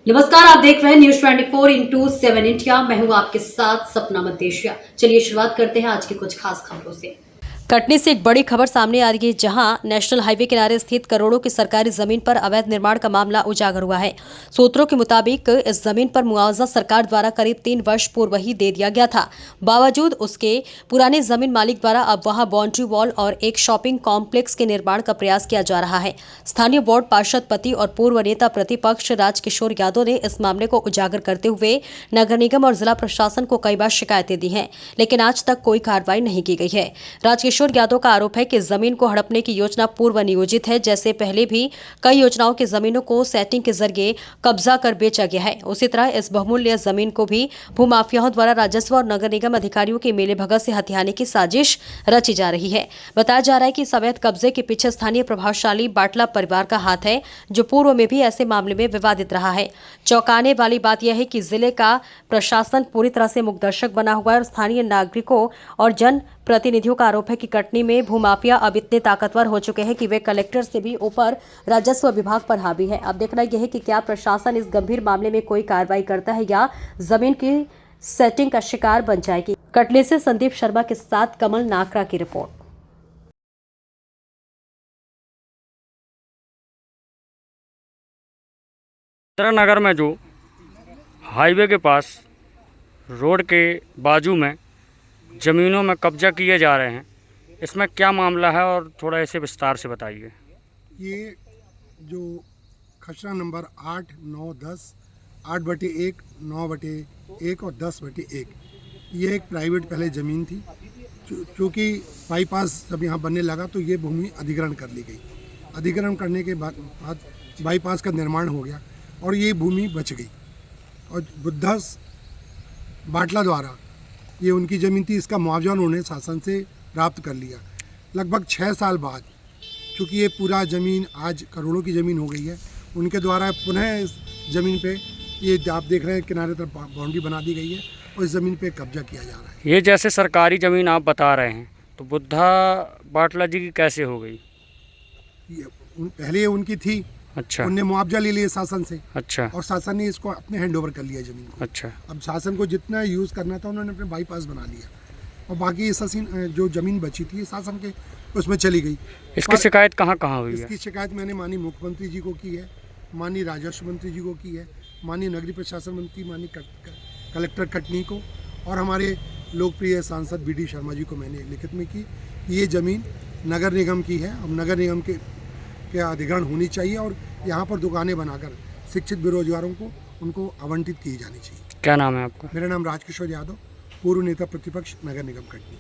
नमस्कार, आप देख रहे हैं न्यूज 24/7 इंडिया। मैं हूं आपके साथ सपना मदेशिया। चलिए शुरुआत करते हैं आज की कुछ खास खबरों से। कटनी से एक बड़ी खबर सामने आ रही है, जहां नेशनल हाईवे किनारे स्थित करोड़ों की सरकारी जमीन पर अवैध निर्माण का मामला उजागर हुआ है। सूत्रों के मुताबिक इस जमीन पर मुआवजा सरकार द्वारा करीब 3 वर्ष पूर्व ही दे दिया गया था। बावजूद उसके पुराने जमीन मालिक द्वारा अब वहां बाउंड्री वॉल और एक शॉपिंग कॉम्प्लेक्स के निर्माण का प्रयास किया जा रहा है। स्थानीय वार्ड पार्षद पति और पूर्व नेता प्रतिपक्ष राजकिशोर यादव ने इस मामले को उजागर करते हुए नगर निगम और जिला प्रशासन को कई बार शिकायतें दी हैं, लेकिन आज तक कोई कार्रवाई नहीं की गई है। राजकिशोर यादव का आरोप है कि जमीन को हड़पने की योजना पूर्व नियोजित है। जैसे पहले भी कई योजनाओं की जमीनों को सेटिंग के जरिए कब्जा कर बेचा गया है, उसी तरह इस बहुमूल्य जमीन को भी भूमाफियाओं द्वारा राजस्व और नगर निगम अधिकारियों की मिलीभगत से हथियाने की साजिश रची जा रही है। बताया जा रहा है कि अवैध कब्जे के पीछे स्थानीय प्रभावशाली बाटला परिवार का हाथ है, जो पूर्व में भी ऐसे मामले में विवादित रहा है। चौंकाने वाली बात यह है कि जिले का प्रशासन पूरी तरह से मूकदर्शक बना हुआ है और स्थानीय नागरिकों और जन प्रतिनिधियों का आरोप है कि कटनी में भूमाफिया अब इतने ताकतवर हो चुके हैं कि वे कलेक्टर से भी ऊपर राजस्व विभाग पर हावी है। अब देखना यह है कि क्या प्रशासन इस गंभीर मामले में कोई कार्रवाई करता है या जमीन की सेटिंग का शिकार बन जाएगी। कटनी से संदीप शर्मा के साथ कमल नाकरा की रिपोर्ट। नगर में जो हाईवे के पास रोड के बाजू में ज़मीनों में कब्जा किए जा रहे हैं, इसमें क्या मामला है और थोड़ा ऐसे विस्तार से बताइए। ये जो खसरा नंबर 8, 9, 10, 8/1, 9/1 और 10/1, ये एक प्राइवेट पहले ज़मीन थी। चूँकि बाईपास जब यहाँ बनने लगा तो ये भूमि अधिग्रहण कर ली गई। अधिग्रहण करने के बाद बाईपास का निर्माण हो गया और ये भूमि बच गई और बुद्धास बाटला द्वारा ये उनकी ज़मीन थी, इसका मुआवजा उन्होंने शासन से प्राप्त कर लिया। लगभग 6 साल बाद चूँकि ये पूरा ज़मीन आज करोड़ों की ज़मीन हो गई है, उनके द्वारा पुनः इस ज़मीन पे ये आप देख रहे हैं किनारे तरफ बाउंड्री बना दी गई है और इस ज़मीन पे कब्जा किया जा रहा है। ये जैसे सरकारी ज़मीन आप बता रहे हैं, तो बुद्धा बाटला जी की कैसे हो गई? पहले उनकी थी। अच्छा। उनने मुआवजा ले लिया शासन से। अच्छा। और शासन ने इसको अपने हैंड ओवर कर लिया ज़मीन को। अच्छा। अब शासन को जितना यूज़ करना था उन्होंने अपने बाईपास बना लिया और बाकी ये जो ज़मीन बची थी शासन के उसमें चली गई। इसकी शिकायत कहाँ हुई है? इसकी शिकायत मैंने माननीय मुख्यमंत्री जी को की है, माननीय राजस्व मंत्री जी को की है, माननीय नगरीय प्रशासन मंत्री, माननीय कलेक्टर कटनी को और हमारे लोकप्रिय सांसद BD शर्मा जी को मैंने लिखित में की कि ये ज़मीन नगर निगम की है। अब नगर निगम के अधिग्रहण होनी चाहिए और यहाँ पर दुकानें बनाकर शिक्षित बेरोजगारों को उनको आवंटित की जानी चाहिए। क्या नाम है आपका? मेरा नाम राजकिशोर यादव, पूर्व नेता प्रतिपक्ष, नगर निगम कटनी।